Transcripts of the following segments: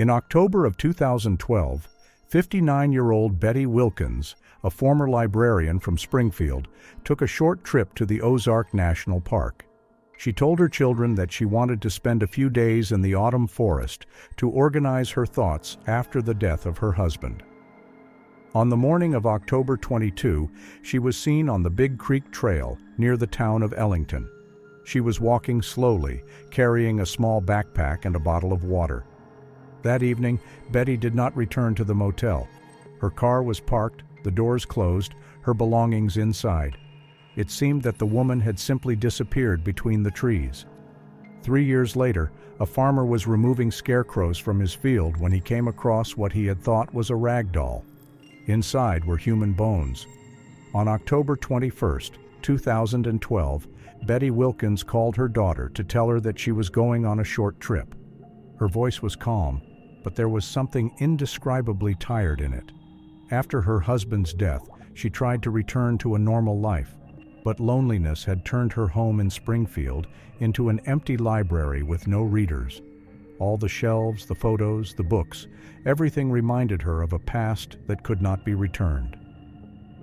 In October of 2012, 59-year-old Betty Wilkins, a former librarian from Springfield, took a short trip to the Ozark National Park. She told her children that she wanted to spend a few days in the autumn forest to organize her thoughts after the death of her husband. On the morning of October 22, she was seen on the Big Creek Trail near the town of Ellington. She was walking slowly, carrying a small backpack and a bottle of water. That evening, Betty did not return to the motel. Her car was parked, the doors closed, her belongings inside. It seemed that the woman had simply disappeared between the trees. 3 years later, a farmer was removing scarecrows from his field when he came across what he had thought was a rag doll. Inside were human bones. On October 21, 2012, Betty Wilkins called her daughter to tell her that she was going on a short trip. Her voice was calm, but there was something indescribably tired in it. After her husband's death, she tried to return to a normal life, but loneliness had turned her home in Springfield into an empty library with no readers. All the shelves, the photos, the books, everything reminded her of a past that could not be returned.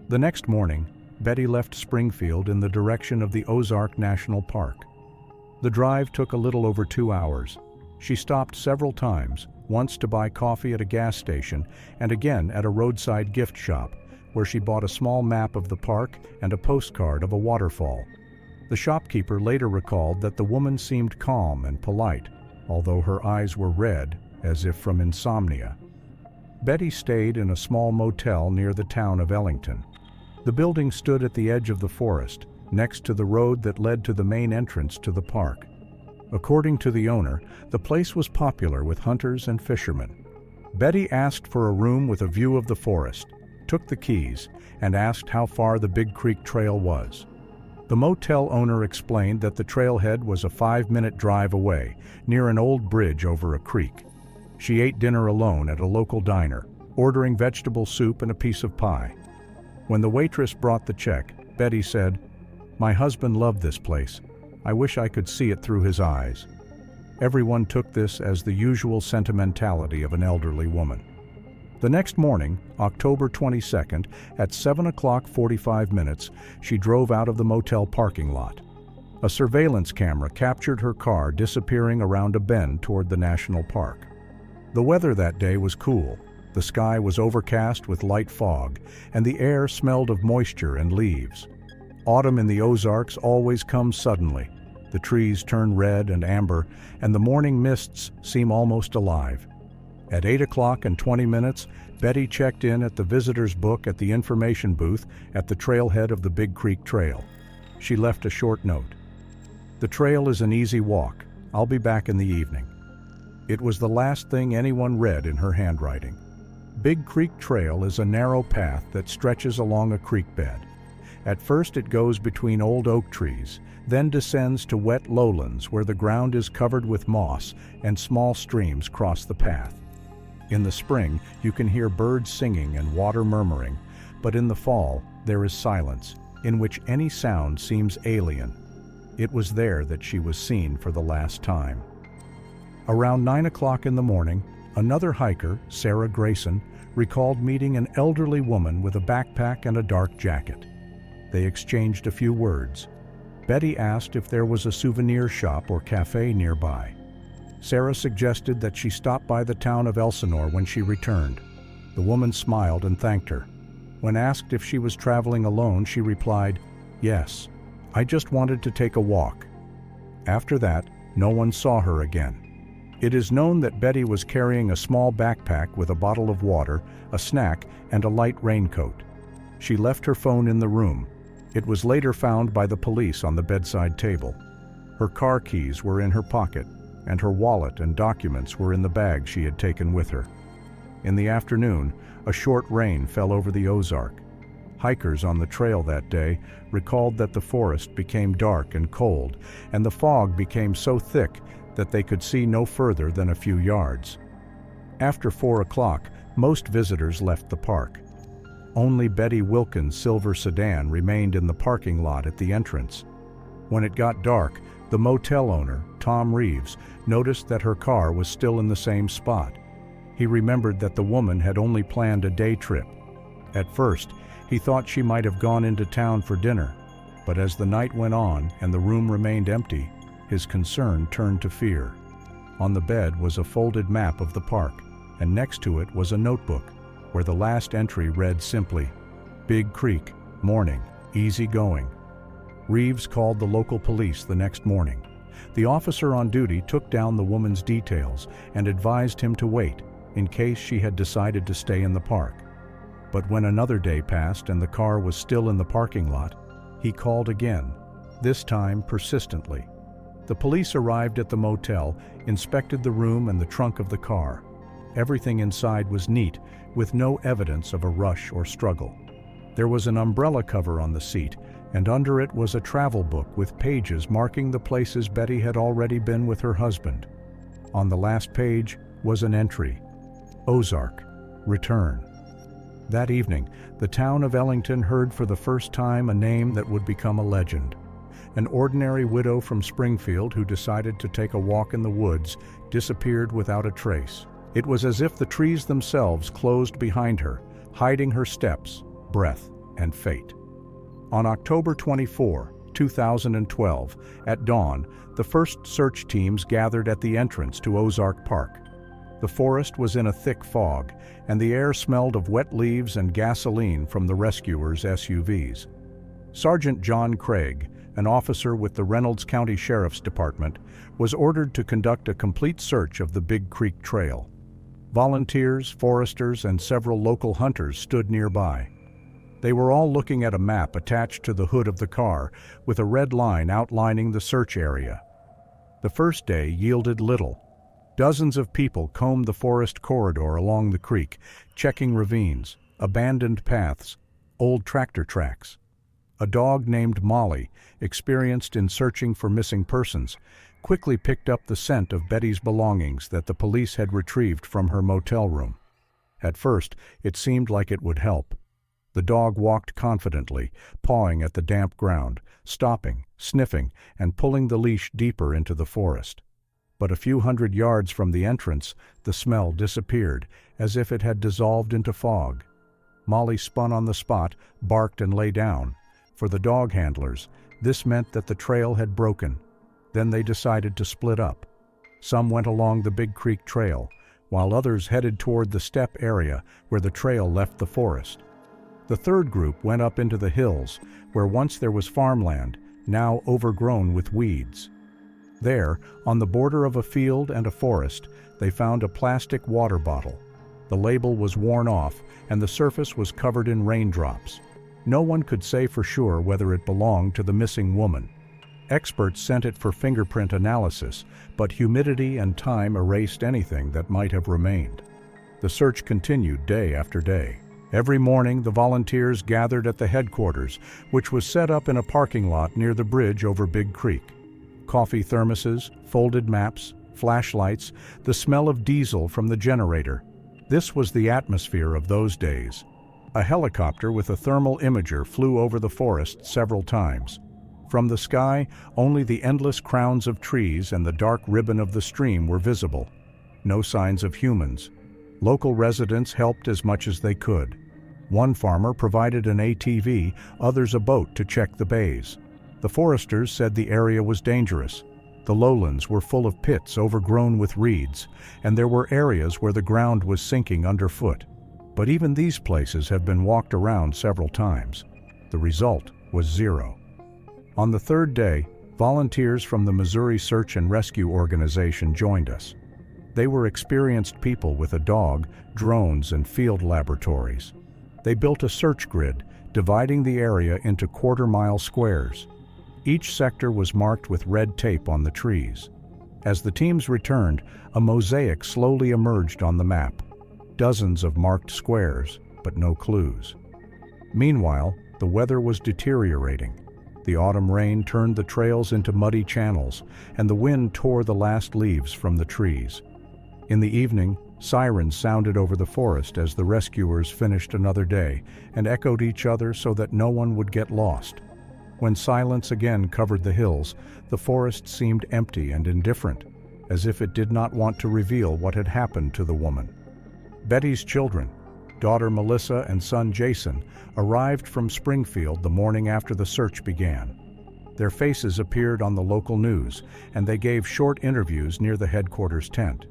The next morning, Betty left Springfield in the direction of the Ozark National Park. The drive took a little over 2 hours. She stopped several times, once to buy coffee at a gas station and again at a roadside gift shop, where she bought a small map of the park and a postcard of a waterfall. The shopkeeper later recalled that the woman seemed calm and polite, although her eyes were red, as if from insomnia. Betty stayed in a small motel near the town of Ellington. The building stood at the edge of the forest, next to the road that led to the main entrance to the park. According to the owner, the place was popular with hunters and fishermen. Betty asked for a room with a view of the forest, took the keys, and asked how far the Big Creek Trail was. The motel owner explained that the trailhead was a 5-minute drive away, near an old bridge over a creek. She ate dinner alone at a local diner, ordering vegetable soup and a piece of pie. When the waitress brought the check, Betty said, "My husband loved this place. I wish I could see it through his eyes." Everyone took this as the usual sentimentality of an elderly woman. The next morning, October 22nd, at 7:45, she drove out of the motel parking lot. A surveillance camera captured her car disappearing around a bend toward the national park. The weather that day was cool. The sky was overcast with light fog, and the air smelled of moisture and leaves. Autumn in the Ozarks always comes suddenly. The trees turn red and amber, and the morning mists seem almost alive. At 8:20, Betty checked in at the visitor's book at the information booth at the trailhead of the Big Creek Trail. She left a short note. "The trail is an easy walk. I'll be back in the evening." It was the last thing anyone read in her handwriting. Big Creek Trail is a narrow path that stretches along a creek bed. At first it goes between old oak trees, then descends to wet lowlands where the ground is covered with moss and small streams cross the path. In the spring, you can hear birds singing and water murmuring, but in the fall, there is silence, in which any sound seems alien. It was there that she was seen for the last time. Around 9 in the morning, another hiker, Sarah Grayson, recalled meeting an elderly woman with a backpack and a dark jacket. They exchanged a few words. Betty asked if there was a souvenir shop or cafe nearby. Sarah suggested that she stop by the town of Elsinore when she returned. The woman smiled and thanked her. When asked if she was traveling alone, she replied, "Yes, I just wanted to take a walk." After that, no one saw her again. It is known that Betty was carrying a small backpack with a bottle of water, a snack, and a light raincoat. She left her phone in the room. It was later found by the police on the bedside table. Her car keys were in her pocket, and her wallet and documents were in the bag she had taken with her. In the afternoon, a short rain fell over the Ozark. Hikers on the trail that day recalled that the forest became dark and cold, and the fog became so thick that they could see no further than a few yards. After 4 o'clock, most visitors left the park. Only Betty Wilkins' silver sedan remained in the parking lot at the entrance. When it got dark, the motel owner, Tom Reeves, noticed that her car was still in the same spot. He remembered that the woman had only planned a day trip. At first, he thought she might have gone into town for dinner, but as the night went on and the room remained empty, his concern turned to fear. On the bed was a folded map of the park, and next to it was a notebook, where the last entry read simply, "Big Creek, morning, easy going." Reeves called the local police the next morning. The officer on duty took down the woman's details and advised him to wait, in case she had decided to stay in the park. But when another day passed and the car was still in the parking lot, he called again, this time persistently. The police arrived at the motel, inspected the room and the trunk of the car. Everything inside was neat, with no evidence of a rush or struggle. There was an umbrella cover on the seat, and under it was a travel book with pages marking the places Betty had already been with her husband. On the last page was an entry, Ozark, return. That evening, the town of Ellington heard for the first time a name that would become a legend. An ordinary widow from Springfield who decided to take a walk in the woods disappeared without a trace. It was as if the trees themselves closed behind her, hiding her steps, breath, and fate. On October 24, 2012, at dawn, the first search teams gathered at the entrance to Ozark Park. The forest was in a thick fog, and the air smelled of wet leaves and gasoline from the rescuers' SUVs. Sergeant John Craig, an officer with the Reynolds County Sheriff's Department, was ordered to conduct a complete search of the Big Creek Trail. Volunteers, foresters, and several local hunters stood nearby. They were all looking at a map attached to the hood of the car, with a red line outlining the search area. The first day yielded little. Dozens of people combed the forest corridor along the creek, checking ravines, abandoned paths, old tractor tracks. A dog named Molly, experienced in searching for missing persons, quickly picked up the scent of Betty's belongings that the police had retrieved from her motel room. At first, it seemed like it would help. The dog walked confidently, pawing at the damp ground, stopping, sniffing, and pulling the leash deeper into the forest. But a few hundred yards from the entrance, the smell disappeared, as if it had dissolved into fog. Molly spun on the spot, barked, and lay down. For the dog handlers, this meant that the trail had broken. Then they decided to split up. Some went along the Big Creek Trail, while others headed toward the steppe area where the trail left the forest. The third group went up into the hills, where once there was farmland, now overgrown with weeds. There, on the border of a field and a forest, they found a plastic water bottle. The label was worn off, and the surface was covered in raindrops. No one could say for sure whether it belonged to the missing woman. Experts sent it for fingerprint analysis, but humidity and time erased anything that might have remained. The search continued day after day. Every morning, the volunteers gathered at the headquarters, which was set up in a parking lot near the bridge over Big Creek. Coffee thermoses, folded maps, flashlights, the smell of diesel from the generator. This was the atmosphere of those days. A helicopter with a thermal imager flew over the forest several times. From the sky, only the endless crowns of trees and the dark ribbon of the stream were visible. No signs of humans. Local residents helped as much as they could. One farmer provided an ATV, others a boat to check the bays. The foresters said the area was dangerous. The lowlands were full of pits overgrown with reeds, and there were areas where the ground was sinking underfoot. But even these places have been walked around several times. The result was zero. On the third day, volunteers from the Missouri Search and Rescue Organization joined us. They were experienced people with a dog, drones, and field laboratories. They built a search grid, dividing the area into quarter-mile squares. Each sector was marked with red tape on the trees. As the teams returned, a mosaic slowly emerged on the map. Dozens of marked squares, but no clues. Meanwhile, the weather was deteriorating. The autumn rain turned the trails into muddy channels, and the wind tore the last leaves from the trees. In the evening, sirens sounded over the forest as the rescuers finished another day and echoed each other so that no one would get lost. When silence again covered the hills, the forest seemed empty and indifferent, as if it did not want to reveal what had happened to the woman. Betty's children, daughter Melissa and son Jason, arrived from Springfield the morning after the search began. Their faces appeared on the local news, and they gave short interviews near the headquarters tent.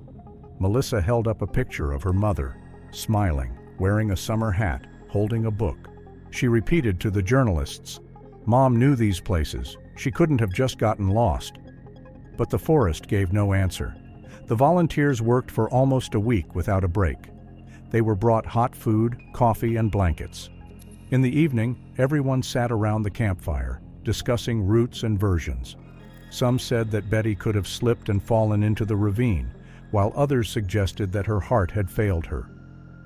Melissa held up a picture of her mother, smiling, wearing a summer hat, holding a book. She repeated to the journalists, "Mom knew these places. She couldn't have just gotten lost." But the forest gave no answer. The volunteers worked for almost a week without a break. They were brought hot food, coffee, and blankets. In the evening, everyone sat around the campfire, discussing routes and versions. Some said that Betty could have slipped and fallen into the ravine, while others suggested that her heart had failed her.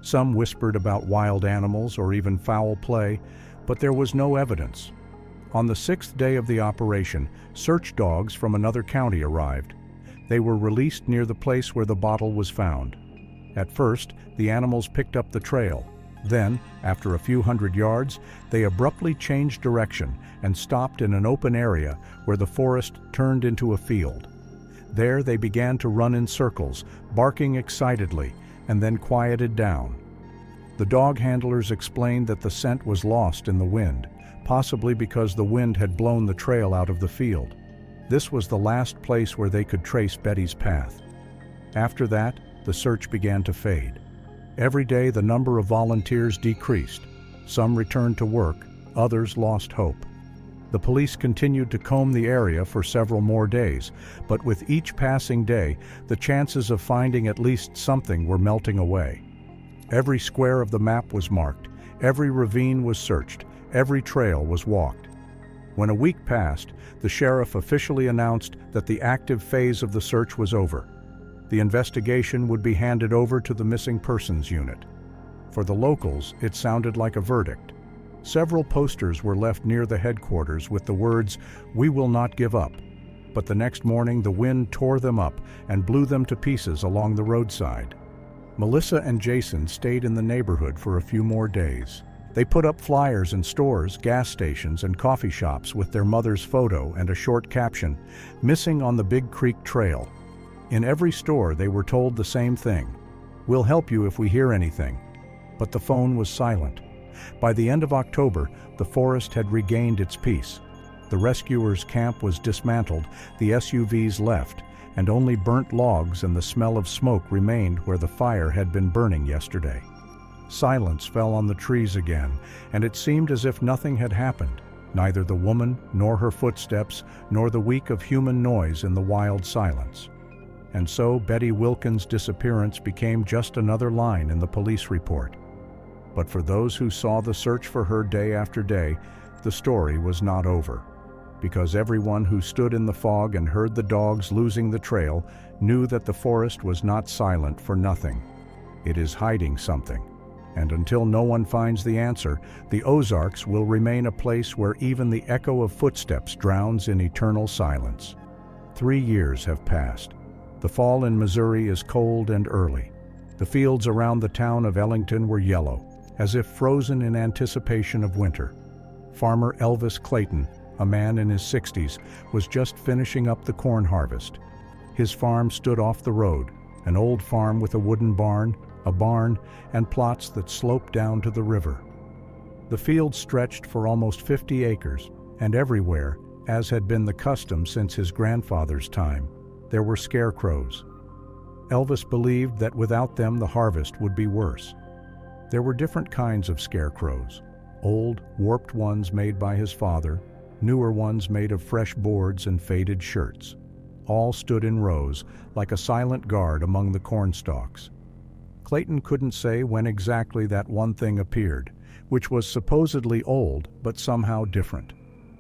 Some whispered about wild animals or even foul play, but there was no evidence. On the 6th day of the operation, search dogs from another county arrived. They were released near the place where the bottle was found. At first, the animals picked up the trail. Then, after a few hundred yards, they abruptly changed direction and stopped in an open area where the forest turned into a field. There they began to run in circles, barking excitedly, and then quieted down. The dog handlers explained that the scent was lost in the wind, possibly because the wind had blown the trail out of the field. This was the last place where they could trace Betty's path. After that, the search began to fade. Every day the number of volunteers decreased. Some returned to work, others lost hope. The police continued to comb the area for several more days, but with each passing day, the chances of finding at least something were melting away. Every square of the map was marked, every ravine was searched, every trail was walked. When a week passed, the sheriff officially announced that the active phase of the search was over. The investigation would be handed over to the Missing Persons Unit. For the locals, it sounded like a verdict. Several posters were left near the headquarters with the words, "We will not give up." But the next morning the wind tore them up and blew them to pieces along the roadside. Melissa and Jason stayed in the neighborhood for a few more days. They put up flyers in stores, gas stations, and coffee shops with their mother's photo and a short caption, "Missing on the Big Creek Trail." In every store they were told the same thing, "We'll help you if we hear anything." But the phone was silent. By the end of October, the forest had regained its peace. The rescuers' camp was dismantled, the SUVs left, and only burnt logs and the smell of smoke remained where the fire had been burning yesterday. Silence fell on the trees again, and it seemed as if nothing had happened, neither the woman, nor her footsteps, nor the week of human noise in the wild silence. And so Betty Wilkins' disappearance became just another line in the police report. But for those who saw the search for her day after day, the story was not over. Because everyone who stood in the fog and heard the dogs losing the trail knew that the forest was not silent for nothing. It is hiding something. And until no one finds the answer, the Ozarks will remain a place where even the echo of footsteps drowns in eternal silence. 3 years have passed. The fall in Missouri is cold and early. The fields around the town of Ellington were yellow, as if frozen in anticipation of winter. Farmer Elvis Clayton, a man in his 60s, was just finishing up the corn harvest. His farm stood off the road, an old farm with a wooden barn, and plots that sloped down to the river. The field stretched for almost 50 acres, and everywhere, as had been the custom since his grandfather's time, there were scarecrows. Elvis believed that without them the harvest would be worse. There were different kinds of scarecrows, old, warped ones made by his father, newer ones made of fresh boards and faded shirts. All stood in rows, like a silent guard among the corn stalks. Clayton couldn't say when exactly that one thing appeared, which was supposedly old but somehow different.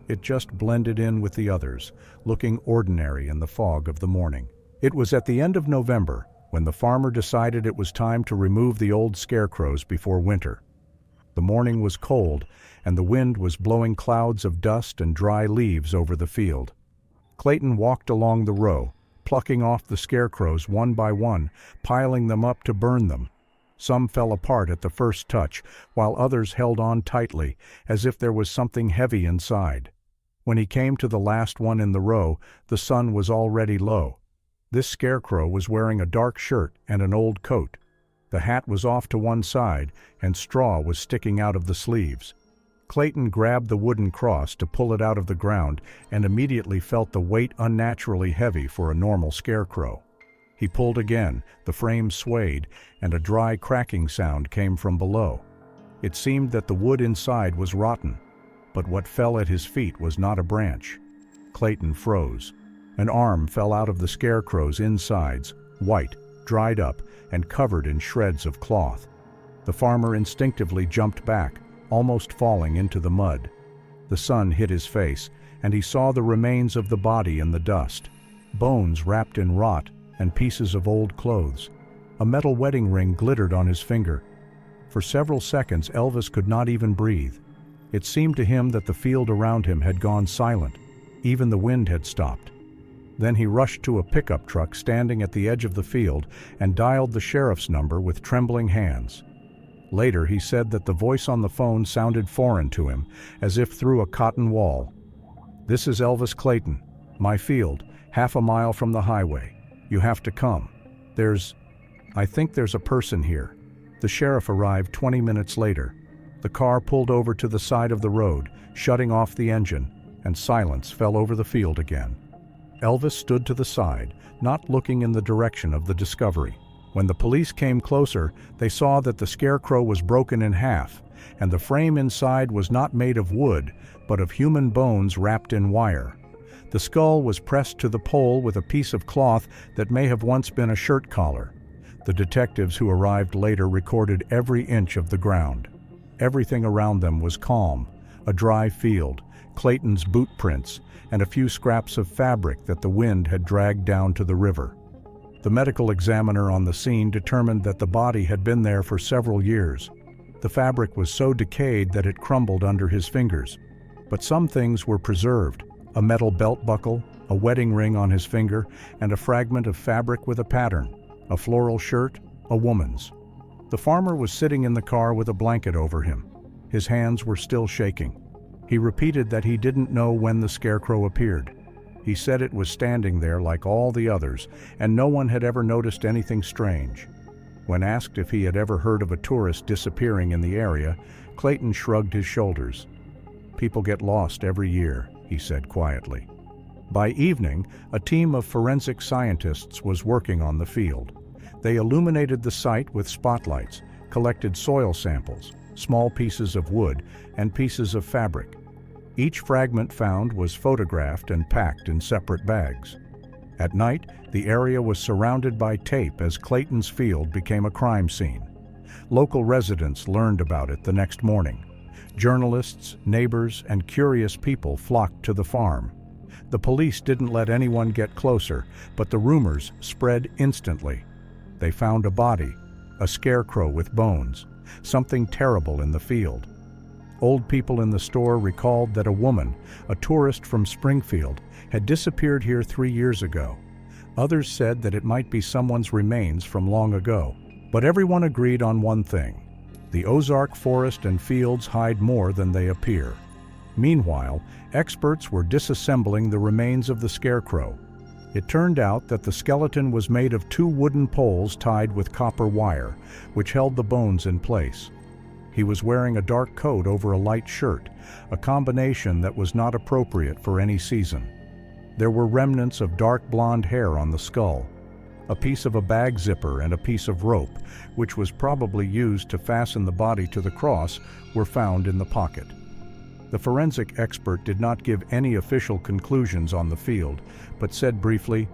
It just blended in with the others, looking ordinary in the fog of the morning. It was at the end of November when the farmer decided it was time to remove the old scarecrows before winter. The morning was cold, and the wind was blowing clouds of dust and dry leaves over the field. Clayton walked along the row, plucking off the scarecrows one by one, piling them up to burn them. Some fell apart at the first touch, while others held on tightly, as if there was something heavy inside. When he came to the last one in the row, the sun was already low. This scarecrow was wearing a dark shirt and an old coat. The hat was off to one side, and straw was sticking out of the sleeves. Clayton grabbed the wooden cross to pull it out of the ground and immediately felt the weight unnaturally heavy for a normal scarecrow. He pulled again, the frame swayed, and a dry cracking sound came from below. It seemed that the wood inside was rotten, but what fell at his feet was not a branch. Clayton froze. An arm fell out of the scarecrow's insides, white, dried up, and covered in shreds of cloth. The farmer instinctively jumped back, almost falling into the mud. The sun hit his face, and he saw the remains of the body in the dust, bones wrapped in rot and pieces of old clothes. A metal wedding ring glittered on his finger. For several seconds Elvis could not even breathe. It seemed to him that the field around him had gone silent. Even the wind had stopped. Then he rushed to a pickup truck standing at the edge of the field and dialed the sheriff's number with trembling hands. Later he said that the voice on the phone sounded foreign to him, as if through a cotton wall. "This is Elvis Clayton. My field, half a mile from the highway. You have to come. I think there's a person here." The sheriff arrived 20 minutes later. The car pulled over to the side of the road, shutting off the engine, and silence fell over the field again. Elvis stood to the side, not looking in the direction of the discovery. When the police came closer, they saw that the scarecrow was broken in half, and the frame inside was not made of wood, but of human bones wrapped in wire. The skull was pressed to the pole with a piece of cloth that may have once been a shirt collar. The detectives who arrived later recorded every inch of the ground. Everything around them was calm: a dry field, Clayton's boot prints, and a few scraps of fabric that the wind had dragged down to the river. The medical examiner on the scene determined that the body had been there for several years. The fabric was so decayed that it crumbled under his fingers. But some things were preserved: a metal belt buckle, a wedding ring on his finger, and a fragment of fabric with a pattern, a floral shirt, a woman's. The farmer was sitting in the car with a blanket over him. His hands were still shaking. He repeated that he didn't know when the scarecrow appeared. He said it was standing there like all the others, and no one had ever noticed anything strange. When asked if he had ever heard of a tourist disappearing in the area, Clayton shrugged his shoulders. "People get lost every year," he said quietly. By evening, a team of forensic scientists was working on the field. They illuminated the site with spotlights, collected soil samples, small pieces of wood, and pieces of fabric. Each fragment found was photographed and packed in separate bags. At night, the area was surrounded by tape as Clayton's field became a crime scene. Local residents learned about it the next morning. Journalists, neighbors, and curious people flocked to the farm. The police didn't let anyone get closer, but the rumors spread instantly. They found a body, a scarecrow with bones, something terrible in the field. Old people in the store recalled that a woman, a tourist from Springfield, had disappeared here 3 years ago. Others said that it might be someone's remains from long ago. But everyone agreed on one thing: the Ozark forest and fields hide more than they appear. Meanwhile, experts were disassembling the remains of the scarecrow. It turned out that the skeleton was made of 2 wooden poles tied with copper wire, which held the bones in place. He was wearing a dark coat over a light shirt, a combination that was not appropriate for any season. There were remnants of dark blonde hair on the skull. A piece of a bag zipper and a piece of rope, which was probably used to fasten the body to the cross, were found in the pocket. The forensic expert did not give any official conclusions on the field, but said briefly,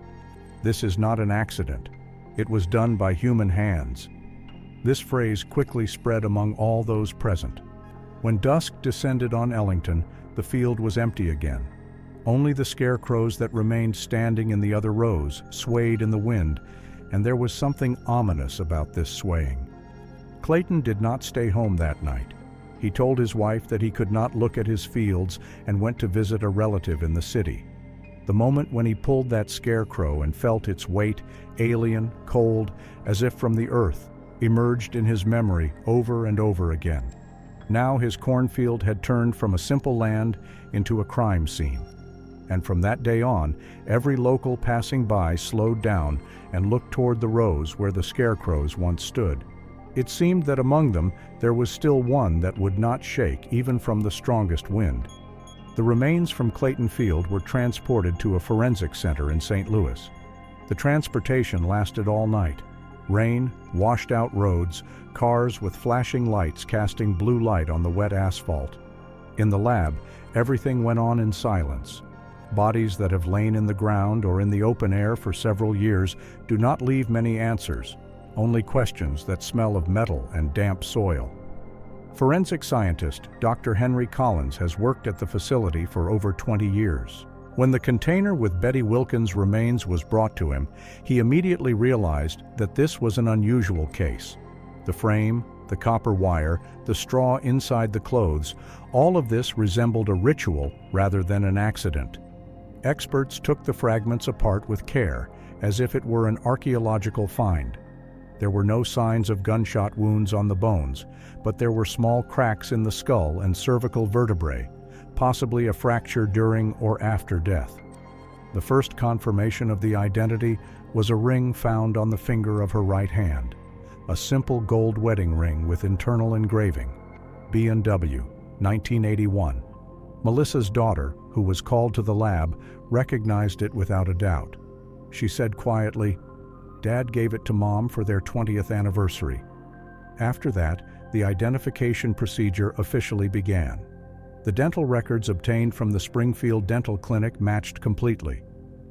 "This is not an accident. It was done by human hands." This phrase quickly spread among all those present. When dusk descended on Ellington, the field was empty again. Only the scarecrows that remained standing in the other rows swayed in the wind, and there was something ominous about this swaying. Clayton did not stay home that night. He told his wife that he could not look at his fields and went to visit a relative in the city. The moment when he pulled that scarecrow and felt its weight, alien, cold, as if from the earth, emerged in his memory over and over again. Now his cornfield had turned from a simple land into a crime scene. And from that day on, every local passing by slowed down and looked toward the rows where the scarecrows once stood. It seemed that among them there was still one that would not shake even from the strongest wind. The remains from Clayton Field were transported to a forensic center in St. Louis. The transportation lasted all night. Rain, washed out roads, cars with flashing lights casting blue light on the wet asphalt. In the lab, everything went on in silence. Bodies that have lain in the ground or in the open air for several years do not leave many answers, only questions that smell of metal and damp soil. Forensic scientist Dr. Henry Collins has worked at the facility for over 20 years. When the container with Betty Wilkins' remains was brought to him, he immediately realized that this was an unusual case. The frame, the copper wire, the straw inside the clothes, all of this resembled a ritual rather than an accident. Experts took the fragments apart with care, as if it were an archaeological find. There were no signs of gunshot wounds on the bones, but there were small cracks in the skull and cervical vertebrae, possibly a fracture during or after death. The first confirmation of the identity was a ring found on the finger of her right hand, a simple gold wedding ring with internal engraving, B&W, 1981. Melissa's daughter, who was called to the lab, recognized it without a doubt. She said quietly, "Dad gave it to Mom for their 20th anniversary." After that, the identification procedure officially began. The dental records obtained from the Springfield Dental Clinic matched completely.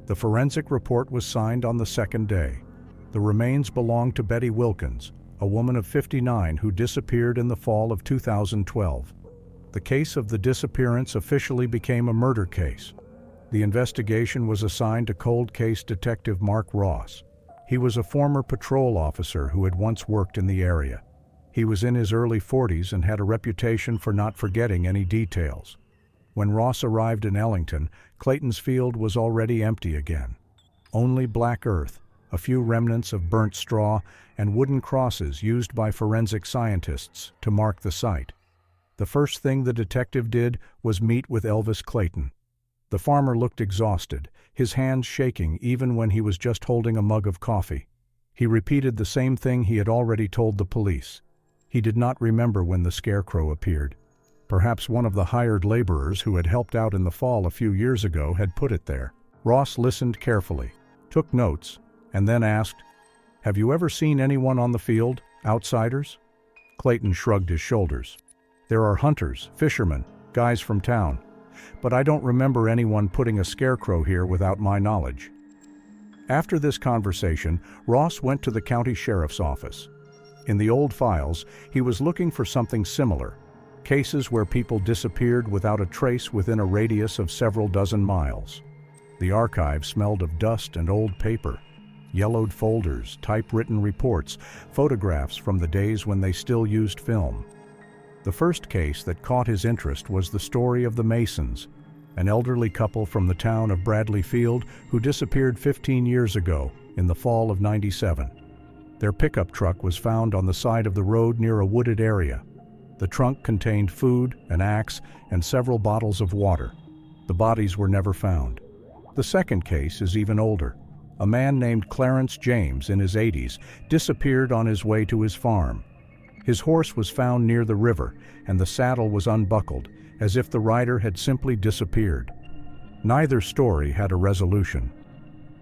The forensic report was signed on the second day. The remains belonged to Betty Wilkins, a woman of 59 who disappeared in the fall of 2012. The case of the disappearance officially became a murder case. The investigation was assigned to cold case detective Mark Ross. He was a former patrol officer who had once worked in the area. He was in his early 40s and had a reputation for not forgetting any details. When Ross arrived in Ellington, Clayton's Field was already empty again. Only black earth, a few remnants of burnt straw, and wooden crosses used by forensic scientists to mark the site. The first thing the detective did was meet with Elvis Clayton. The farmer looked exhausted, his hands shaking even when he was just holding a mug of coffee. He repeated the same thing he had already told the police. He did not remember when the Scarecrow appeared. Perhaps one of the hired laborers who had helped out in the fall a few years ago had put it there. Ross listened carefully, took notes, and then asked, "Have you ever seen anyone on the field, outsiders?" Clayton shrugged his shoulders. "There are hunters, fishermen, guys from town, but I don't remember anyone putting a scarecrow here without my knowledge." After this conversation, Ross went to the county sheriff's office. In the old files, he was looking for something similar, cases where people disappeared without a trace within a radius of several dozen miles. The archive smelled of dust and old paper, yellowed folders, typewritten reports, photographs from the days when they still used film. The first case that caught his interest was the story of the Masons, an elderly couple from the town of Bradley Field who disappeared 15 years ago in the fall of '97. Their pickup truck was found on the side of the road near a wooded area. The trunk contained food, an axe, and several bottles of water. The bodies were never found. The second case is even older. A man named Clarence James, in his 80s, disappeared on his way to his farm. His horse was found near the river, and the saddle was unbuckled, as if the rider had simply disappeared. Neither story had a resolution.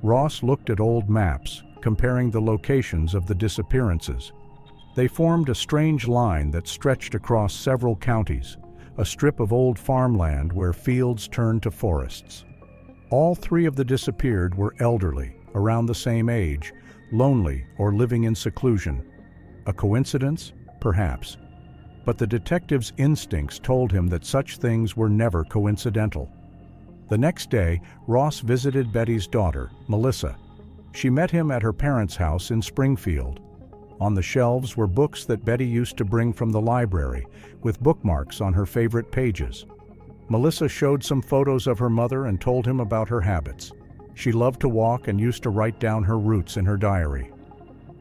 Ross looked at old maps, comparing the locations of the disappearances. They formed a strange line that stretched across several counties, a strip of old farmland where fields turned to forests. All three of the disappeared were elderly, around the same age, lonely or living in seclusion. A coincidence? Perhaps. But the detective's instincts told him that such things were never coincidental. The next day, Ross visited Betty's daughter, Melissa. She met him at her parents' house in Springfield. On the shelves were books that Betty used to bring from the library, with bookmarks on her favorite pages. Melissa showed some photos of her mother and told him about her habits. She loved to walk and used to write down her routes in her diary.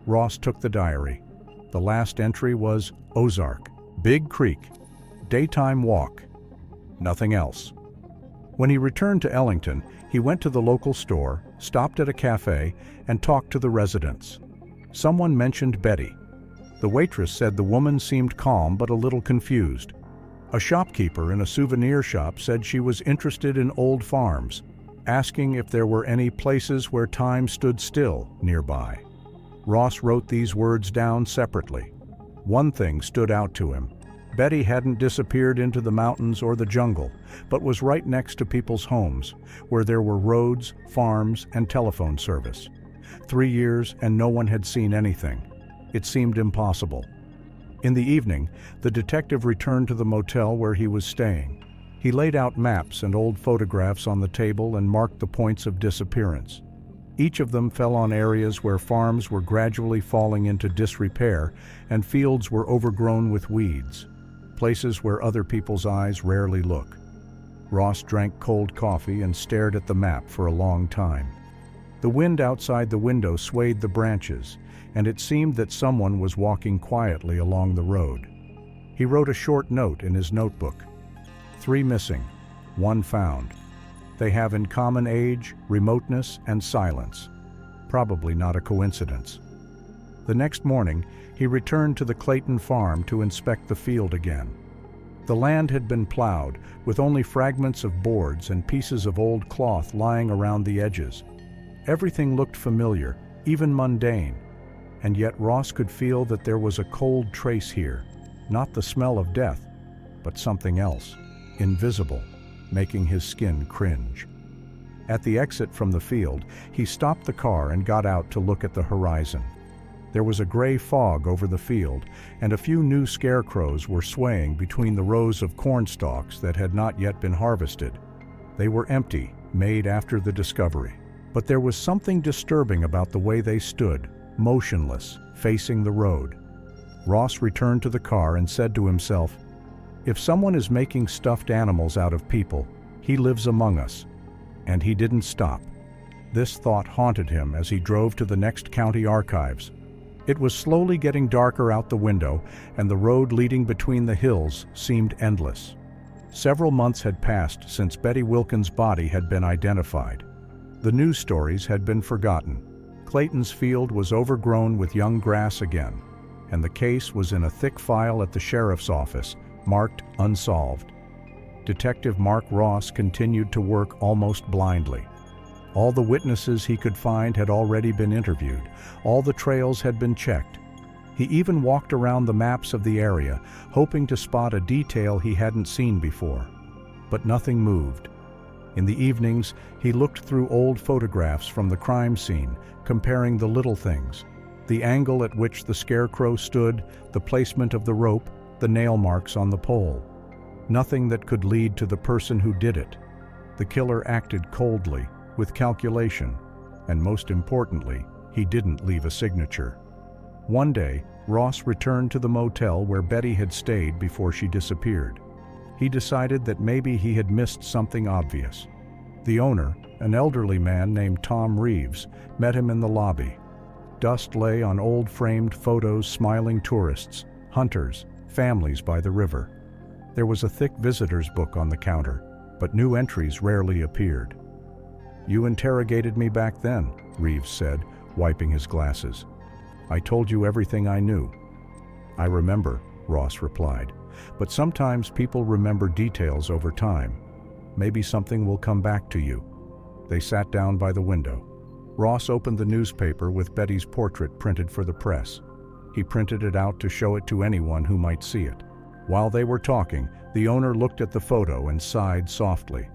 Ross took the diary. The last entry was Ozark, Big Creek, daytime walk. Nothing else. When he returned to Ellington, he went to the local store, stopped at a cafe, and talked to the residents. Someone mentioned Betty. The waitress said the woman seemed calm but a little confused. A shopkeeper in a souvenir shop said she was interested in old farms, asking if there were any places where time stood still nearby. Ross wrote these words down separately. One thing stood out to him. Betty hadn't disappeared into the mountains or the jungle, but was right next to people's homes, where there were roads, farms, and telephone service. 3 years and no one had seen anything. It seemed impossible. In the evening, the detective returned to the motel where he was staying. He laid out maps and old photographs on the table and marked the points of disappearance. Each of them fell on areas where farms were gradually falling into disrepair and fields were overgrown with weeds, places where other people's eyes rarely look. Ross drank cold coffee and stared at the map for a long time. The wind outside the window swayed the branches, and it seemed that someone was walking quietly along the road. He wrote a short note in his notebook. 3 missing, 1 found. They have in common age, remoteness, and silence. Probably not a coincidence. The next morning, he returned to the Clayton farm to inspect the field again. The land had been plowed, with only fragments of boards and pieces of old cloth lying around the edges. Everything looked familiar, even mundane, and yet Ross could feel that there was a cold trace here, not the smell of death, but something else, invisible, making his skin cringe. At the exit from the field, he stopped the car and got out to look at the horizon. There was a gray fog over the field, and a few new scarecrows were swaying between the rows of corn stalks that had not yet been harvested. They were empty, made after the discovery. But there was something disturbing about the way they stood, motionless, facing the road. Ross returned to the car and said to himself, "If someone is making stuffed animals out of people, he lives among us." And he didn't stop. This thought haunted him as he drove to the next county archives. It was slowly getting darker out the window, and the road leading between the hills seemed endless. Several months had passed since Betty Wilkins' body had been identified. The news stories had been forgotten. Clayton's field was overgrown with young grass again, and the case was in a thick file at the sheriff's office, marked unsolved. Detective Mark Ross continued to work almost blindly. All the witnesses he could find had already been interviewed. All the trails had been checked. He even walked around the maps of the area, hoping to spot a detail he hadn't seen before. But nothing moved. In the evenings, he looked through old photographs from the crime scene, comparing the little things: the angle at which the scarecrow stood, the placement of the rope, the nail marks on the pole. Nothing that could lead to the person who did it. The killer acted coldly, with calculation, and most importantly, he didn't leave a signature. One day, Ross returned to the motel where Betty had stayed before she disappeared. He decided that maybe he had missed something obvious. The owner, an elderly man named Tom Reeves, met him in the lobby. Dust lay on old framed photos, smiling tourists, hunters, families by the river. There was a thick visitor's book on the counter, but new entries rarely appeared. "You interrogated me back then," Reeves said, wiping his glasses. "I told you everything I knew." "I remember," Ross replied, "but sometimes people remember details over time. Maybe something will come back to you." They sat down by the window. Ross opened the newspaper with Betty's portrait printed for the press. He printed it out to show it to anyone who might see it. While they were talking, the owner looked at the photo and sighed softly.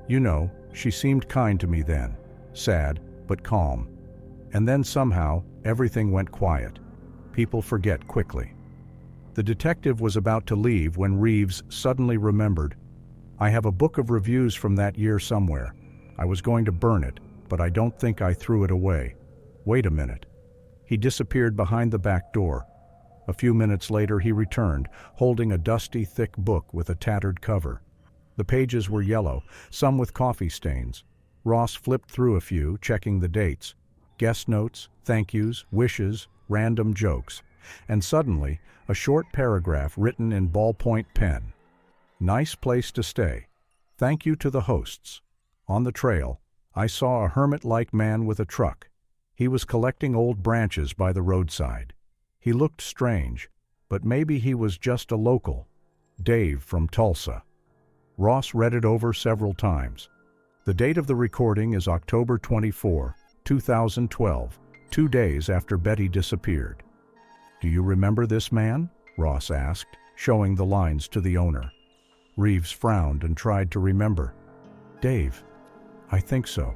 "You know, she seemed kind to me then, sad but calm. And then somehow, everything went quiet. People forget quickly." The detective was about to leave when Reeves suddenly remembered, "I have a book of reviews from that year somewhere. I was going to burn it, but I don't think I threw it away. Wait a minute." He disappeared behind the back door. A few minutes later he returned, holding a dusty, thick book with a tattered cover. The pages were yellow, some with coffee stains. Ross flipped through a few, checking the dates. Guest notes, thank yous, wishes, random jokes. And suddenly, a short paragraph written in ballpoint pen. "Nice place to stay. Thank you to the hosts. On the trail, I saw a hermit-like man with a truck. He was collecting old branches by the roadside. He looked strange, but maybe he was just a local. Dave from Tulsa. Ross read it over several times. The date of the recording is October 24, 2012, 2 days after Betty disappeared. "Do you remember this man?" Ross asked, showing the lines to the owner. Reeves frowned and tried to remember. "Dave, I think so.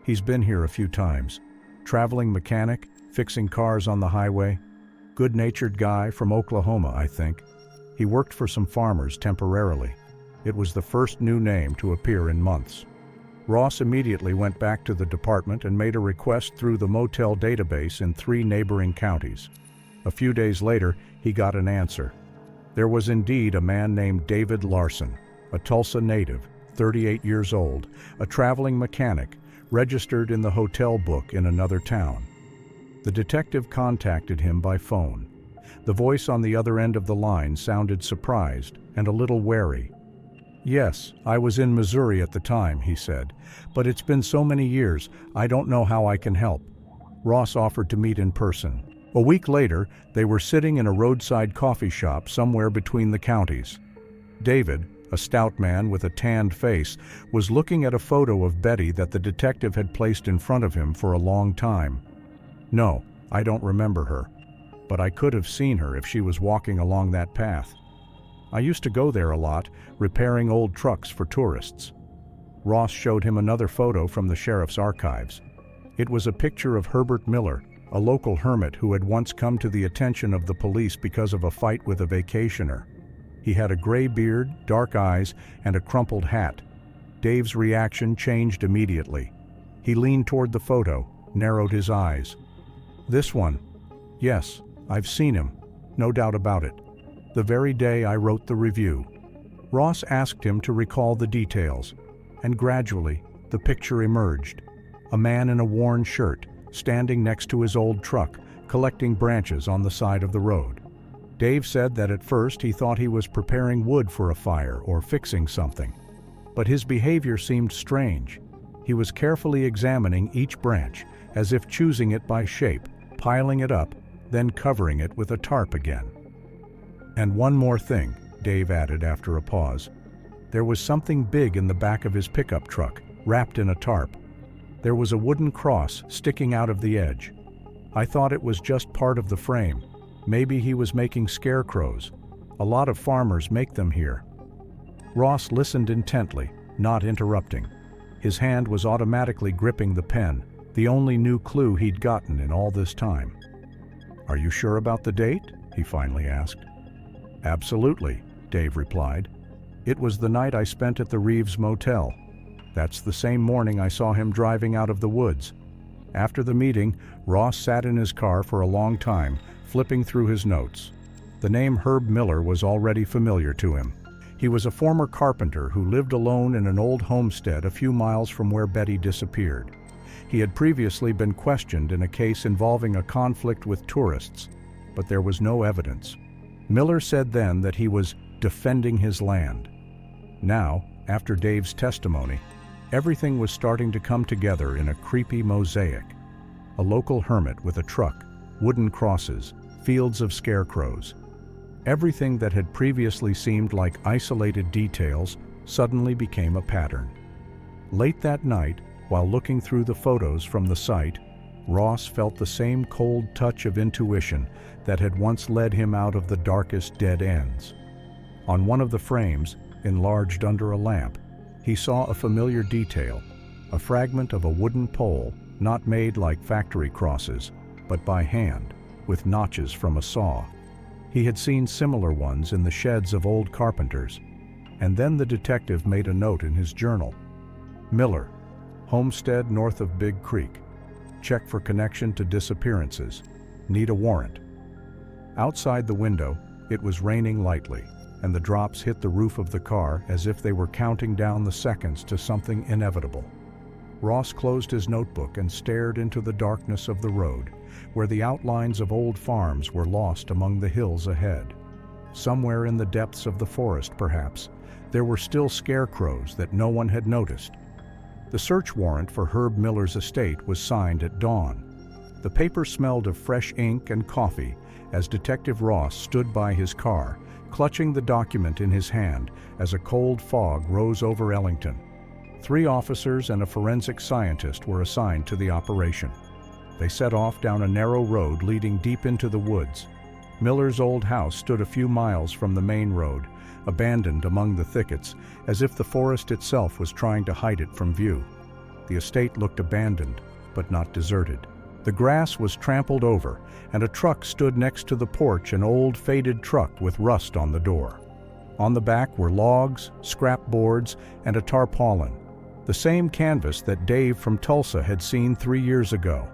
He's been here a few times. Traveling mechanic, fixing cars on the highway. Good-natured guy from Oklahoma, I think. He worked for some farmers temporarily." It was the first new name to appear in months. Ross immediately went back to the department and made a request through the motel database in 3 neighboring counties. A few days later, he got an answer. There was indeed a man named David Larson, a Tulsa native, 38 years old, a traveling mechanic, registered in the hotel book in another town. The detective contacted him by phone. The voice on the other end of the line sounded surprised and a little wary. "Yes, I was in Missouri at the time," he said, "but it's been so many years, I don't know how I can help." Ross offered to meet in person. A week later, they were sitting in a roadside coffee shop somewhere between the counties. David, a stout man with a tanned face, was looking at a photo of Betty that the detective had placed in front of him for a long time. "No, I don't remember her, but I could have seen her if she was walking along that path. I used to go there a lot, repairing old trucks for tourists." Ross showed him another photo from the sheriff's archives. It was a picture of Herbert Miller, a local hermit who had once come to the attention of the police because of a fight with a vacationer. He had a gray beard, dark eyes, and a crumpled hat. Dave's reaction changed immediately. He leaned toward the photo, narrowed his eyes. "This one? Yes, I've seen him, no doubt about it. The very day I wrote the review." Ross asked him to recall the details, and gradually the picture emerged. A man in a worn shirt, standing next to his old truck, collecting branches on the side of the road. Dave said that at first he thought he was preparing wood for a fire or fixing something. But his behavior seemed strange. He was carefully examining each branch, as if choosing it by shape, piling it up, then covering it with a tarp again. "And one more thing," Dave added after a pause. "There was something big in the back of his pickup truck, wrapped in a tarp. There was a wooden cross sticking out of the edge. I thought it was just part of the frame. Maybe he was making scarecrows. A lot of farmers make them here." Ross listened intently, not interrupting. His hand was automatically gripping the pen, the only new clue he'd gotten in all this time. "Are you sure about the date?" he finally asked. "Absolutely," Dave replied. "It was the night I spent at the Reeves Motel. That's the same morning I saw him driving out of the woods." After the meeting, Ross sat in his car for a long time, flipping through his notes. The name Herb Miller was already familiar to him. He was a former carpenter who lived alone in an old homestead a few miles from where Betty disappeared. He had previously been questioned in a case involving a conflict with tourists, but there was no evidence. Miller said then that he was defending his land. Now, after Dave's testimony, everything was starting to come together in a creepy mosaic. A local hermit with a truck, wooden crosses, fields of scarecrows. Everything that had previously seemed like isolated details suddenly became a pattern. Late that night, while looking through the photos from the site, Ross felt the same cold touch of intuition that had once led him out of the darkest dead ends. On one of the frames, enlarged under a lamp, he saw a familiar detail, a fragment of a wooden pole, not made like factory crosses, but by hand, with notches from a saw. He had seen similar ones in the sheds of old carpenters. And then the detective made a note in his journal. "Miller, homestead north of Big Creek. Check for connection to disappearances. Need a warrant." Outside the window, it was raining lightly, and the drops hit the roof of the car as if they were counting down the seconds to something inevitable. Ross closed his notebook and stared into the darkness of the road, where the outlines of old farms were lost among the hills ahead. Somewhere in the depths of the forest, perhaps, there were still scarecrows that no one had noticed. The search warrant for Herb Miller's estate was signed at dawn. The paper smelled of fresh ink and coffee, as Detective Ross stood by his car, clutching the document in his hand as a cold fog rose over Ellington. 3 officers and a forensic scientist were assigned to the operation. They set off down a narrow road leading deep into the woods. Miller's old house stood a few miles from the main road, abandoned among the thickets, as if the forest itself was trying to hide it from view. The estate looked abandoned, but not deserted. The grass was trampled over, and a truck stood next to the porch, an old faded truck with rust on the door. On the back were logs, scrap boards, and a tarpaulin, the same canvas that Dave from Tulsa had seen 3 years ago.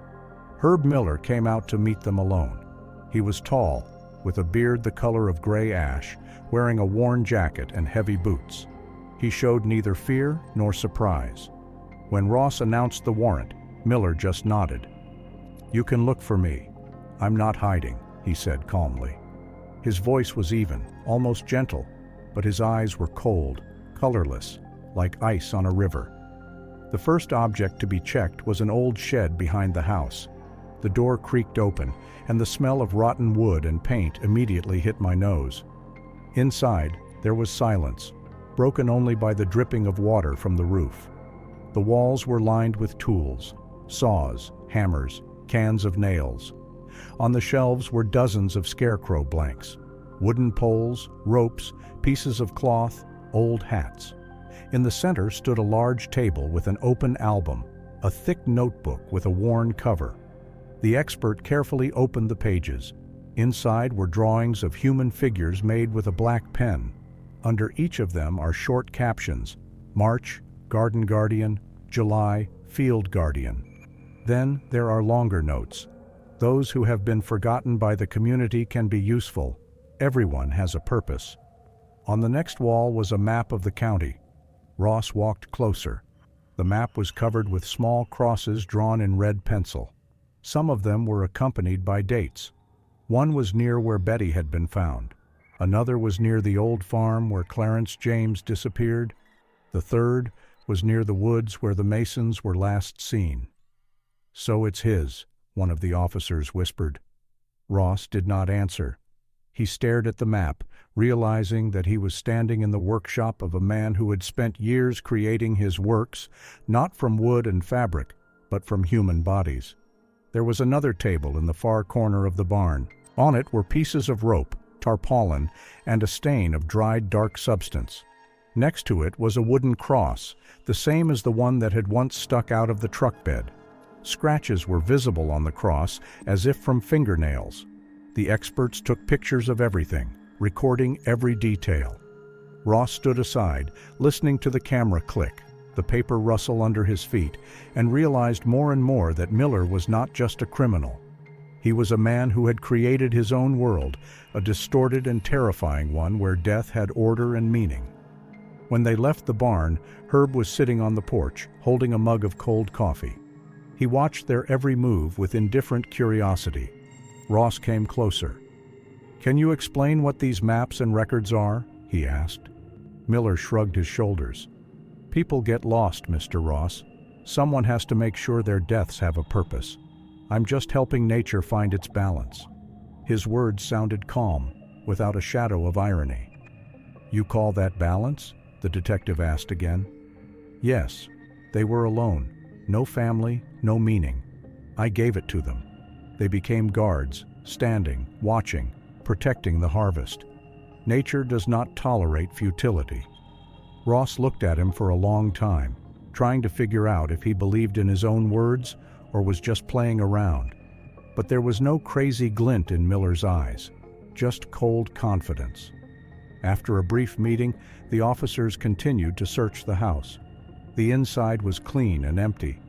Herb Miller came out to meet them alone. He was tall, with a beard the color of gray ash, wearing a worn jacket and heavy boots. He showed neither fear nor surprise. When Ross announced the warrant, Miller just nodded. "You can look for me. I'm not hiding," he said calmly. His voice was even, almost gentle, but his eyes were cold, colorless, like ice on a river. The first object to be checked was an old shed behind the house. The door creaked open, and the smell of rotten wood and paint immediately hit my nose. Inside, there was silence, broken only by the dripping of water from the roof. The walls were lined with tools, saws, hammers, cans of nails. On the shelves were dozens of SCARECROW blanks, wooden poles, ropes, pieces of cloth, old hats. In the center stood a large table with an open album, a thick notebook with a worn cover. The expert carefully opened the pages. Inside were drawings of human figures made with a black pen. Under each of them are short captions: March, Garden Guardian; July, Field Guardian. Then there are longer notes. Those who have been forgotten by the community can be useful. Everyone has a purpose. On the next wall was a map of the county. Ross walked closer. The map was covered with small crosses drawn in red pencil. Some of them were accompanied by dates. One was near where Betty had been found. Another was near the old farm where Clarence James disappeared. The third was near the woods where the Masons were last seen. "So it's his," one of the officers whispered. Ross did not answer. He stared at the map, realizing that he was standing in the workshop of a man who had spent years creating his works, not from wood and fabric, but from human bodies. There was another table in the far corner of the barn. On it were pieces of rope, tarpaulin, and a stain of dried dark substance. Next to it was a wooden cross, the same as the one that had once stuck out of the truck bed. Scratches were visible on the cross, as if from fingernails. The experts took pictures of everything, recording every detail. Ross stood aside, listening to the camera click, the paper rustle under his feet, and realized more and more that Miller was not just a criminal. He was a man who had created his own world, a distorted and terrifying one where death had order and meaning. When they left the barn, Herb was sitting on the porch, holding a mug of cold coffee. He watched their every move with indifferent curiosity. Ross came closer. "Can you explain what these maps and records are?" he asked. Miller shrugged his shoulders. "People get lost, Mr. Ross. Someone has to make sure their deaths have a purpose. I'm just helping nature find its balance." His words sounded calm, without a shadow of irony. "You call that balance?" the detective asked again. "Yes. They were alone. No family, no meaning. I gave it to them. They became guards, standing, watching, protecting the harvest. Nature does not tolerate futility." Ross looked at him for a long time, trying to figure out if he believed in his own words or was just playing around. But there was no crazy glint in Miller's eyes, just cold confidence. After a brief meeting, the officers continued to search the house. The inside was clean and empty.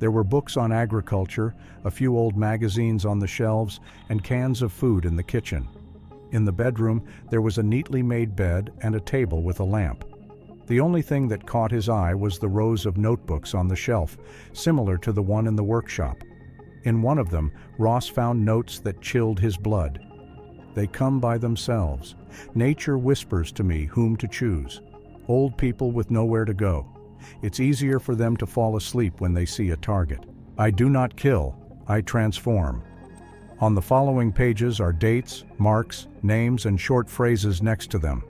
There were books on agriculture, a few old magazines on the shelves, and cans of food in the kitchen. In the bedroom, there was a neatly made bed and a table with a lamp. The only thing that caught his eye was the rows of notebooks on the shelf, similar to the one in the workshop. In one of them, Ross found notes that chilled his blood. "They come by themselves. Nature whispers to me whom to choose. Old people with nowhere to go. It's easier for them to fall asleep when they see a target. I do not kill, I transform." On the following pages are dates, marks, names, and short phrases next to them.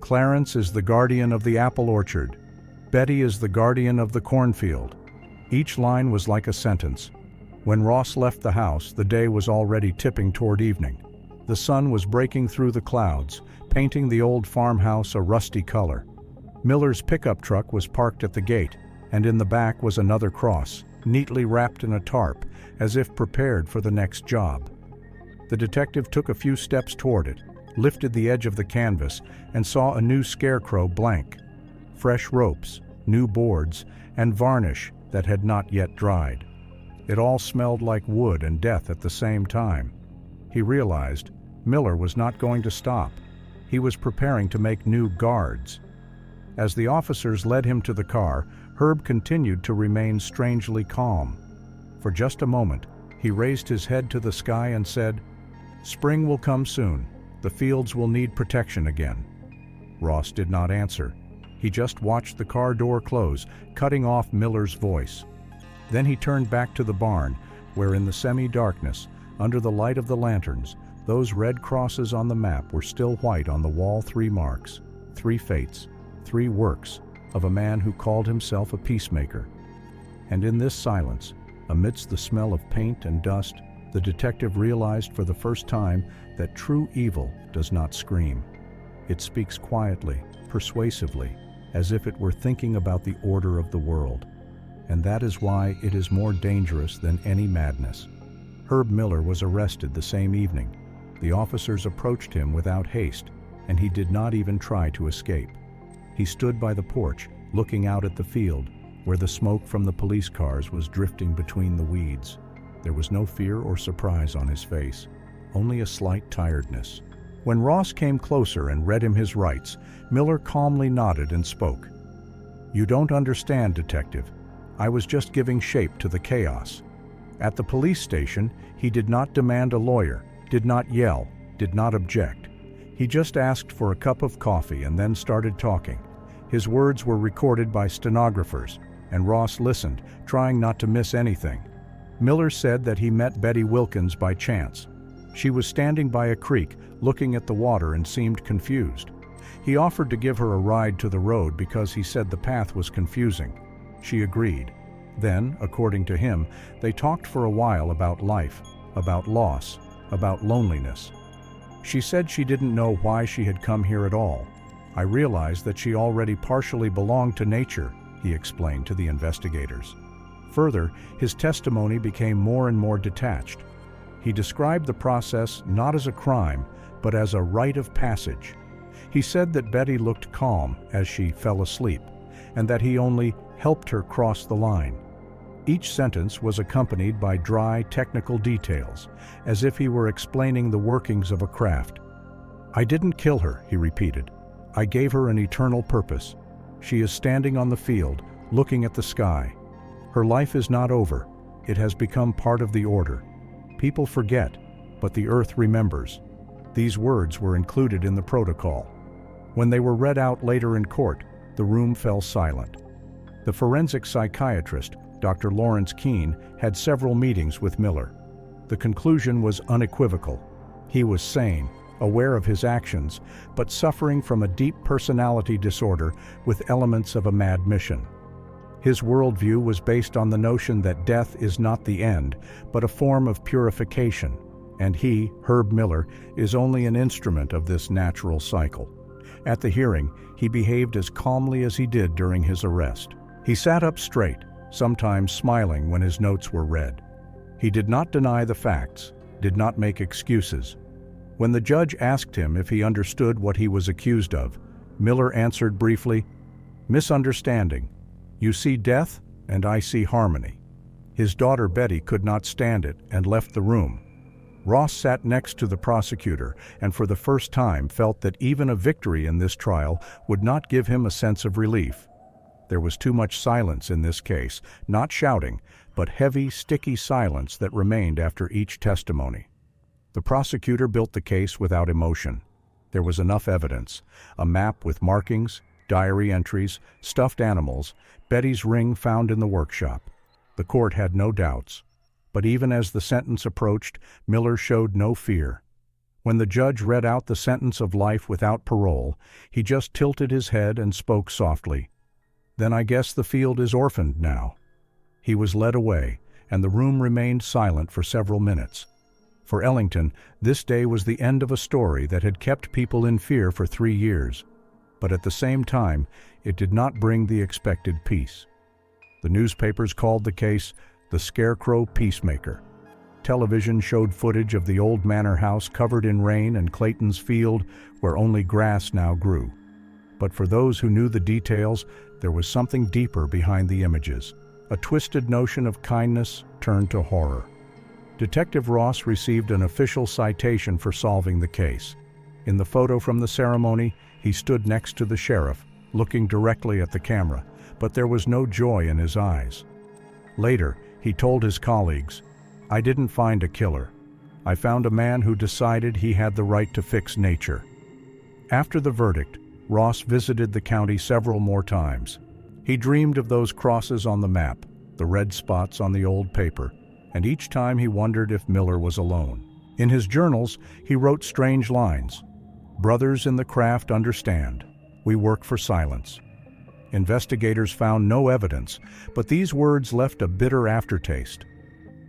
Clarence is the guardian of the apple orchard. Betty is the guardian of the cornfield. Each line was like a sentence. When Ross left the house, the day was already tipping toward evening. The sun was breaking through the clouds, painting the old farmhouse a rusty color. Miller's pickup truck was parked at the gate, and in the back was another cross, neatly wrapped in a tarp, as if prepared for the next job. The detective took a few steps toward it, lifted the edge of the canvas, and saw a new scarecrow blank. Fresh ropes, new boards, and varnish that had not yet dried. It all smelled like wood and death at the same time. He realized Miller was not going to stop. He was preparing to make new guards. As the officers led him to the car, Herb continued to remain strangely calm. For just a moment, he raised his head to the sky and said, "Spring will come soon. The fields will need protection again." Ross did not answer. He just watched the car door close, cutting off Miller's voice. Then he turned back to the barn, where in the semi-darkness, under the light of the lanterns, those red crosses on the map were still white on the wall. 3 marks, 3 fates, 3 works of a man who called himself a peacemaker. And in this silence, amidst the smell of paint and dust, the detective realized for the first time that true evil does not scream. It speaks quietly, persuasively, as if it were thinking about the order of the world. And that is why it is more dangerous than any madness. Herb Miller was arrested the same evening. The officers approached him without haste, and he did not even try to escape. He stood by the porch, looking out at the field, where the smoke from the police cars was drifting between the weeds. There was no fear or surprise on his face, only a slight tiredness. When Ross came closer and read him his rights, Miller calmly nodded and spoke. "You don't understand, Detective. I was just giving shape to the chaos." At the police station, he did not demand a lawyer, did not yell, did not object. He just asked for a cup of coffee and then started talking. His words were recorded by stenographers, and Ross listened, trying not to miss anything. Miller said that he met Betty Wilkins by chance. She was standing by a creek, looking at the water, and seemed confused. He offered to give her a ride to the road because he said the path was confusing. She agreed. Then, according to him, they talked for a while about life, about loss, about loneliness. She said she didn't know why she had come here at all. "I realized that she already partially belonged to nature," he explained to the investigators. Further, his testimony became more and more detached. He described the process not as a crime, but as a rite of passage. He said that Betty looked calm as she fell asleep, and that he only helped her cross the line. Each sentence was accompanied by dry, technical details, as if he were explaining the workings of a craft. "I didn't kill her," he repeated. "I gave her an eternal purpose. She is standing on the field, looking at the sky. Her life is not over. It has become part of the order. People forget, but the earth remembers." These words were included in the protocol. When they were read out later in court, the room fell silent. The forensic psychiatrist, Dr. Lawrence Keene, had several meetings with Miller. The conclusion was unequivocal. He was sane, aware of his actions, but suffering from a deep personality disorder with elements of a mad mission. His worldview was based on the notion that death is not the end, but a form of purification, and he, Herb Miller, is only an instrument of this natural cycle. At the hearing, he behaved as calmly as he did during his arrest. He sat up straight, sometimes smiling when his notes were read. He did not deny the facts, did not make excuses. When the judge asked him if he understood what he was accused of, Miller answered briefly, "Misunderstanding. You see death, and I see harmony." His daughter Betty could not stand it and left the room. Ross sat next to the prosecutor and for the first time felt that even a victory in this trial would not give him a sense of relief. There was too much silence in this case, not shouting, but heavy, sticky silence that remained after each testimony. The prosecutor built the case without emotion. There was enough evidence: a map with markings, diary entries, stuffed animals, Betty's ring found in the workshop. The court had no doubts. But even as the sentence approached, Miller showed no fear. When the judge read out the sentence of life without parole, he just tilted his head and spoke softly. "Then I guess the field is orphaned now." He was led away, and the room remained silent for several minutes. For Ellington, this day was the end of a story that had kept people in fear for 3 years. But at the same time, it did not bring the expected peace. The newspapers called the case the SCARECROW Peacemaker. Television showed footage of the old manor house covered in rain and Clayton's field where only grass now grew. But for those who knew the details, there was something deeper behind the images. A twisted notion of kindness turned to horror. Detective Ross received an official citation for solving the case. In the photo from the ceremony, he stood next to the sheriff, looking directly at the camera, but there was no joy in his eyes. Later, he told his colleagues, "I didn't find a killer. I found a man who decided he had the right to fix nature." After the verdict, Ross visited the county several more times. He dreamed of those crosses on the map, the red spots on the old paper, and each time he wondered if Miller was alone. In his journals, he wrote strange lines. "Brothers in the craft understand. We work for silence." Investigators found no evidence, but these words left a bitter aftertaste.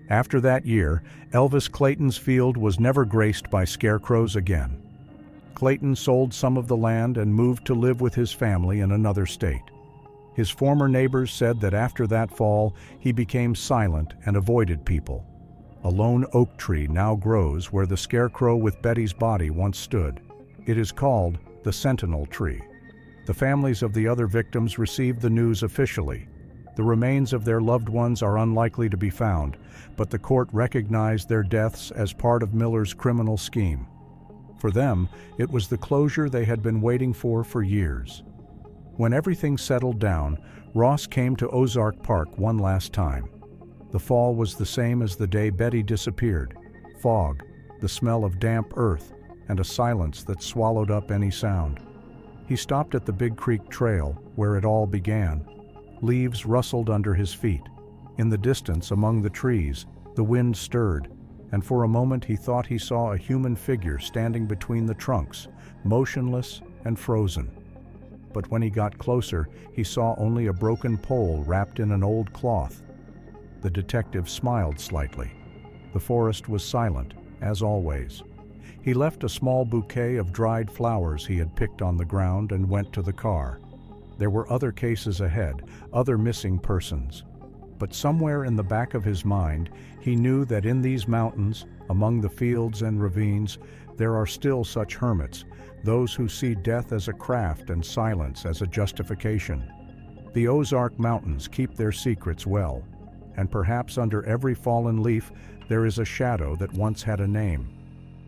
After that year, Elvis Clayton's field was never graced by scarecrows again. Clayton sold some of the land and moved to live with his family in another state. His former neighbors said that after that fall, he became silent and avoided people. A lone oak tree now grows where the scarecrow with Betty's body once stood. It is called the Sentinel Tree. The families of the other victims received the news officially. The remains of their loved ones are unlikely to be found, but the court recognized their deaths as part of Miller's criminal scheme. For them, it was the closure they had been waiting for years. When everything settled down, Ross came to Ozark Park one last time. The fall was the same as the day Betty disappeared. Fog, the smell of damp earth, and a silence that swallowed up any sound. He stopped at the Big Creek Trail, where it all began. Leaves rustled under his feet. In the distance, among the trees, the wind stirred, and for a moment he thought he saw a human figure standing between the trunks, motionless and frozen. But when he got closer, he saw only a broken pole wrapped in an old cloth. The detective smiled slightly. The forest was silent, as always. He left a small bouquet of dried flowers he had picked on the ground and went to the car. There were other cases ahead, other missing persons. But somewhere in the back of his mind, he knew that in these mountains, among the fields and ravines, there are still such hermits, those who see death as a craft and silence as a justification. The Ozark Mountains keep their secrets well, and perhaps under every fallen leaf there is a shadow that once had a name.